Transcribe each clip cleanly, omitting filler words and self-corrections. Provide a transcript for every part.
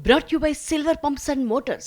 brought you by Silver Pumps and Motors.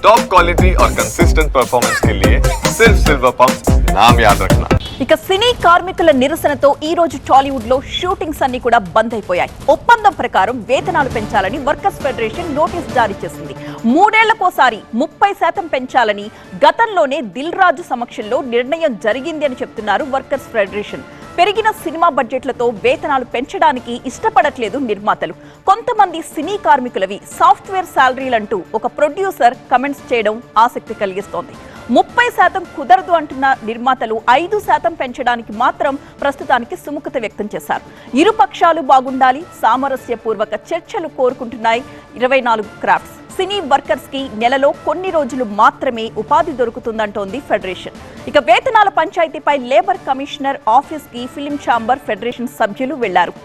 Top quality और consistent performance के लिए सिर्फ सिल्वर पंप्स नाम याद रखना. ఇక సినీ కార్మికుల నిరసనతో ఈ రోజు టాలీవుడ్ లో షూటింగ్స్ అన్ని కూడా బంద్ అయిపోయాయి. ఒప్పందం ప్రకారం వేతనాలు పెంచాలని వర్కర్స్ ఫెడరేషన్ నోటీస్ జారీ చేసింది. 3 ఏళ్లకోసారి 30% పెంచాలని గతంలోనే దిల్ రాజు సమక్షంలో నిర్ణయం జరిగింది అని చెప్తున్నారు వర్కర్స్ ఫెడరేషన్. పెరిగిన సినిమా బడ్జెట్లతో వేతనాలు పెంచడానికి ఇష్టపడట్లేదు నిర్మాతలు. కొంతమంది సినీ కార్మికులవి సాఫ్ట్వేర్ శాలరీలంటూ ఒక ప్రొడ్యూసర్ కమెంట్స్ చేయడం ఆసక్తి కలిగిస్తోంది. 30% కుదరదు అంటున్న నిర్మాతలు 5% పెంచడానికి మాత్రం ప్రస్తుతానికి సుముఖత వ్యక్తం చేశారు. ఇరు పక్షాలు బాగుండాలి, సామరస్యపూర్వక చర్చలు కోరుకుంటున్నాయి 24 క్రాఫ్ట్స్. సినీ వర్కర్స్ కి నెలలో కొన్ని రోజులు మాత్రమే ఉపాధి దొరుకుతుందంటోంది ఫెడరేషన్. ఇక వేతనాల పంచాయతీపై లేబర్ కమిషనర్ ఆఫీస్ కి ఫిలిం ఛాంబర్ ఫెడరేషన్ సభ్యులు వెళ్లారు.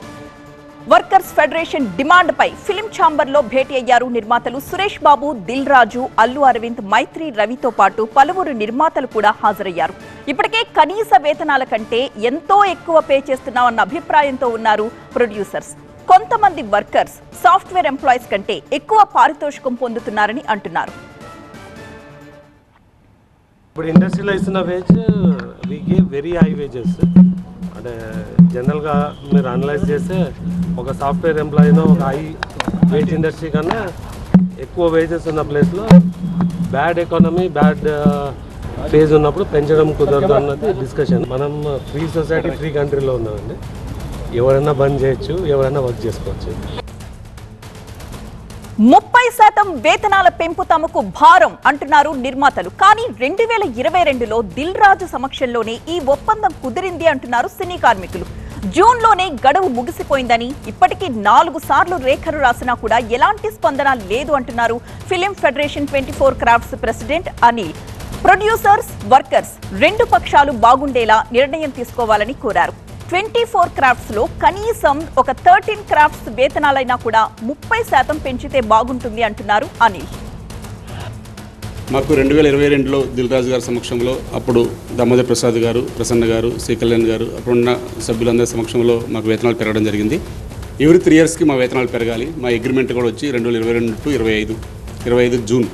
వర్కర్స్ ఫెడరేషన్ డిమాండ్ పై ఫిలిం ఛాంబర్ లో భేటీ అయ్యారు నిర్మాతలు సురేష్ బాబు, దిల్ రాజు, అల్లు అరవింద్, మైత్రి రవితో పాటు పలువురు నిర్మాతలు కూడా హాజరయ్యారు. ఇప్పటికే కనీస వేతనాల కంటే ఎంతో ఎక్కువ పే చేస్తున్నామన్న అభిప్రాయంతో ఉన్నారు ప్రొడ్యూసర్స్. కొంతమంది వర్కర్స్ సాఫ్ట్వేర్ ఎంప్లాయీస్ కంటే ఎక్కువ పారితోషికం పొందుతున్నారని అంటున్నారు. ఇప్పుడు ఇండస్ట్రీలో ఇస్తున్న wage we give very high wages. అంటే జనరల్గా మీరు అనలైజ్ చేస్తే ఒక సాఫ్ట్వేర్ ఎంప్లాయీనో ఒక హై వేజ్ ఇండస్ట్రీ కన్నా ఎక్కువ వేజెస్ ఉన్న ప్లేస్లో బ్యాడ్ ఎకానమీ, బ్యాడ్ ఫేజ్ ఉన్నప్పుడు పెంచడం కుదరదు అన్నది డిస్కషన్. మనం ఫ్రీ సొసైటీ, ఫ్రీ కంట్రీలో ఉన్నామండి. ఎవరైనా బంద్ చేయొచ్చు, ఎవరైనా వర్క్ చేసుకోవచ్చు. 30% వేతనాల పెంపు తమకు భారం అంటున్నారు నిర్మాతలు. కానీ 2022లో దిల్ రాజు సమక్షంలోనే ఈ ఒప్పందం కుదిరింది అంటున్నారు సినీ కార్మికులు. జూన్లోనే గడువు ముగిసిపోయిందని, ఇప్పటికీ 4 సార్లు రేఖలు రాసినా కూడా ఎలాంటి స్పందన లేదు అంటున్నారు film federation 24 crafts president Anil. Producers, workers 2 పక్షాలు బాగుండేలా నిర్ణయం తీసుకోవాలని కోరారు. 24 క్రాఫ్ట్స్ లో కనీసం ఒక 13 క్రాఫ్ట్స్ వేతనాలైనా కూడా 30% పెంచితే బాగుంటుంది అంటున్నారు అనిల్. మాకు 2022లో దిల్ రాజు గారి సమక్షంలో అప్పుడు దామోదర్ ప్రసాద్ గారు, ప్రసన్న గారు, సి కళ్యాణ్ గారు, అప్పుడున్న సభ్యులందరి సమక్షంలో మాకు వేతనాలు పెరగడం జరిగింది. ఎవ్రీ 3 ఇయర్స్కి మా వేతనాలు పెరగాలి. మా అగ్రిమెంట్ కూడా వచ్చి 2022 టు 25 జూన్.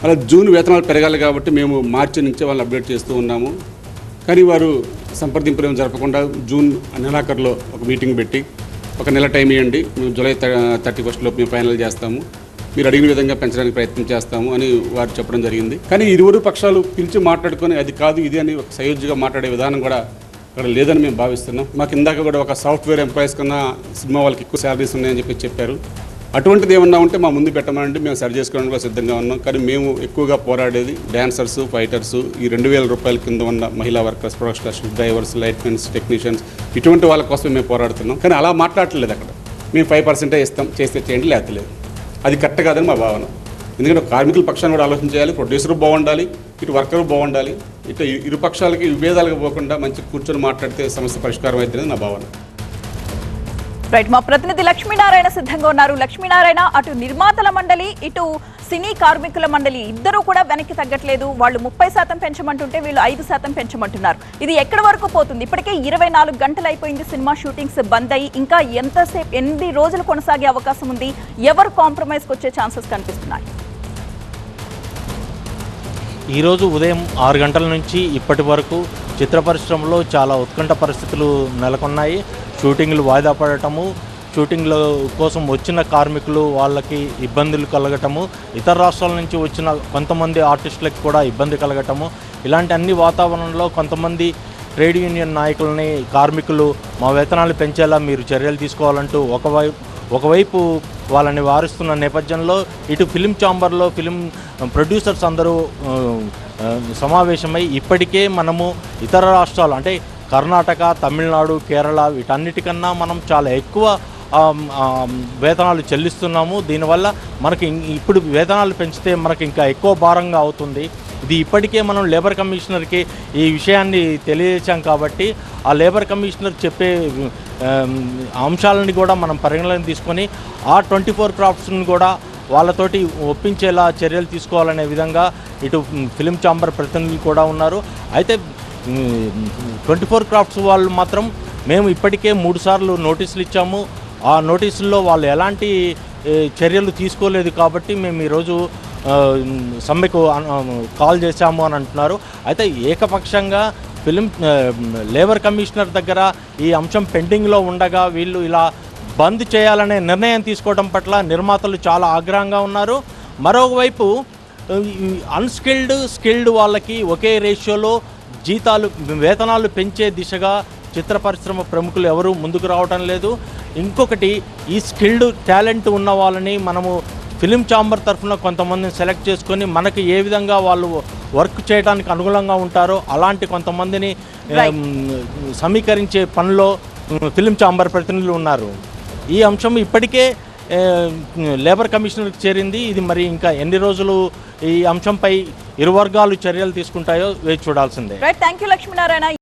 అలా జూన్ వేతనాలు పెరగాలి కాబట్టి మేము మార్చి నుంచే వాళ్ళని అప్డేట్ చేస్తూ ఉన్నాము. కానీ వారు సంప్రదింపులు ఏమి జరపకుండా జూన్ నెలాఖరులో ఒక మీటింగ్ పెట్టి ఒక నెల టైం ఇవ్వండి, మేము జూలై 31 లోపు మేము ఫైనల్ చేస్తాము, మీరు అడిగిన విధంగా పెంచడానికి ప్రయత్నం చేస్తాము అని వారు చెప్పడం జరిగింది. కానీ ఇరువురు పక్షాలు పిలిచి మాట్లాడుకొని అది కాదు ఇది అని ఒక సయోధ్యగా మాట్లాడే విధానం కూడా అక్కడ లేదని మేము భావిస్తున్నాం. మాకు ఇందాక కూడా ఒక సాఫ్ట్వేర్ ఎంప్లాయీస్ కన్నా సినిమా వాళ్ళకి ఎక్కువ శాలరీస్ ఉన్నాయని చెప్పారు. అటువంటిది ఏమన్నా ఉంటే మా ముందు పెట్టమనంటే మేము సరి చేసుకోవడానికి కూడా సిద్ధంగా ఉన్నాం. కానీ మేము ఎక్కువగా పోరాడేది డాన్సర్స్, ఫైటర్స్, ఈ 2000 రూపాయల కింద ఉన్న మహిళా workers, production drivers, light mens, technicians, ఇటువంటి వాళ్ళ కోసం మేము పోరాడుతున్నాం. కానీ అలా మాట్లాడలేదు. అక్కడ మేము 5% ఇస్తాం, చేస్తే చేయండి, లేకపోలేదు. అది కరెక్ట్ కాదని మా భావన. ఎందుకంటే కార్మికుల పక్షాన్ని కూడా ఆలోచన చేయాలి, ప్రొడ్యూసర్ బాగుండాలి, ఇటు వర్కర్ బాగుండాలి. ఇటు ఇరు పక్షాలకి విభేదాలుగా పోకుండా మంచి కూర్చొని మాట్లాడితే సమస్య పరిష్కారం అవుతుంది నా భావన. రైట్, మా ప్రతినిధి లక్ష్మీనారాయణ సిద్ధంగా ఉన్నారు. లక్ష్మీనారాయణ, అటు నిర్మాతల మండలి, ఇటు సినీ కార్మికుల మండలి ఇద్దరు కూడా వెనక్కి తగ్గట్లేదు. వాళ్ళు 30% పెంచమంటుంటే వీళ్ళు 5% పెంచమంటున్నారు. ఇది ఎక్కడి వరకు పోతుంది? ఇప్పటికే 24 గంటలు అయిపోయింది సినిమా షూటింగ్స్ బంద్ అయ్యి. ఇంకా ఎంతసేపు, ఎన్ని రోజులు కొనసాగే అవకాశం ఉంది? ఎవరు కాంప్రమైజ్కి వచ్చే ఛాన్సెస్ కనిపిస్తున్నాయి? ఈరోజు ఉదయం 6 గంటల నుంచి ఇప్పటి వరకు చిత్ర పరిశ్రమలో చాలా ఉత్కంఠ పరిస్థితులు నెలకొన్నాయి. షూటింగ్లు వాయిదా పడటము, షూటింగ్ల కోసం వచ్చిన కార్మికులు వాళ్ళకి ఇబ్బందులు కలగటము, ఇతర రాష్ట్రాల నుంచి వచ్చిన కొంతమంది ఆర్టిస్టులకు కూడా ఇబ్బంది కలగటము, ఇలాంటి అన్ని వాతావరణంలో కొంతమంది ట్రేడ్ యూనియన్ నాయకులని కార్మికులు మా వేతనాలు పెంచేలా మీరు చర్యలు తీసుకోవాలంటూ ఒకవైపు వాళ్ళని వారిస్తున్న నేపథ్యంలో ఇటు ఫిలిం ఛాంబర్లో ఫిలిం ప్రొడ్యూసర్స్ అందరూ సమావేశమై ఇప్పటికే మనము ఇతర రాష్ట్రాలు అంటే కర్ణాటక, తమిళనాడు, కేరళ వీటన్నిటికన్నా మనం చాలా ఎక్కువ వేతనాలు చెల్లిస్తున్నాము. దీనివల్ల మనకి ఇప్పుడు వేతనాలు పెంచితే మనకి ఇంకా ఎక్కువ భారంగా అవుతుంది. ఇది ఇప్పటికే మనం లేబర్ కమిషనర్కి ఈ విషయాన్ని తెలియజేశాం కాబట్టి ఆ లేబర్ కమిషనర్ చెప్పే అంశాలని కూడా మనం పరిగణలోకి తీసుకొని ఆ 24 క్రాఫ్ట్స్ని కూడా వాళ్ళతోటి ఒప్పించేలా చర్యలు తీసుకోవాలనే విధంగా ఇటు ఫిలిం ఛాంబర్ ప్రతినిధులు కూడా ఉన్నారు. అయితే 24 క్రాఫ్ట్స్ వాళ్ళు మాత్రం మేము ఇప్పటికే 3 సార్లు నోటీసులు ఇచ్చాము. ఆ నోటీసుల్లో వాళ్ళు ఎలాంటి చర్యలు తీసుకోలేదు కాబట్టి మేము ఈరోజు సమ్మెకు కాల్ చేశాము అని అంటున్నారు. అయితే ఏకపక్షంగా లేబర్ కమిషనర్ దగ్గర ఈ అంశం పెండింగ్లో ఉండగా వీళ్ళు ఇలా బంద్ చేయాలనే నిర్ణయం తీసుకోవడం పట్ల నిర్మాతలు చాలా ఆగ్రహంగా ఉన్నారు. మరోవైపు స్కిల్డ్ వాళ్ళకి ఒకే రేషియోలో వేతనాలు పెంచే దిశగా చిత్ర పరిశ్రమ ప్రముఖులు ఎవరు ముందుకు రావటం లేదు. ఇంకొకటి, ఈ స్కిల్డ్ టాలెంట్ ఉన్న వాళ్ళని మనము ఫిలిం ఛాంబర్ తరఫున కొంతమందిని సెలెక్ట్ చేసుకొని మనకు ఏ విధంగా వాళ్ళు వర్క్ చేయడానికి అనుకూలంగా ఉంటారో అలాంటి కొంతమందిని సమీకరించే పనిలో ఫిలిం ఛాంబర్ ప్రతినిధులు ఉన్నారు. ఈ అంశం ఇప్పటికే లేబర్ కమిషనర్కి చేరింది. ఇది మరి ఇంకా ఎన్ని రోజులు ఈ అంశంపై ఇరు వర్గాలు చర్యలు తీసుకుంటాయో వేచి చూడాల్సిందే. Thank you Lakshminarayana.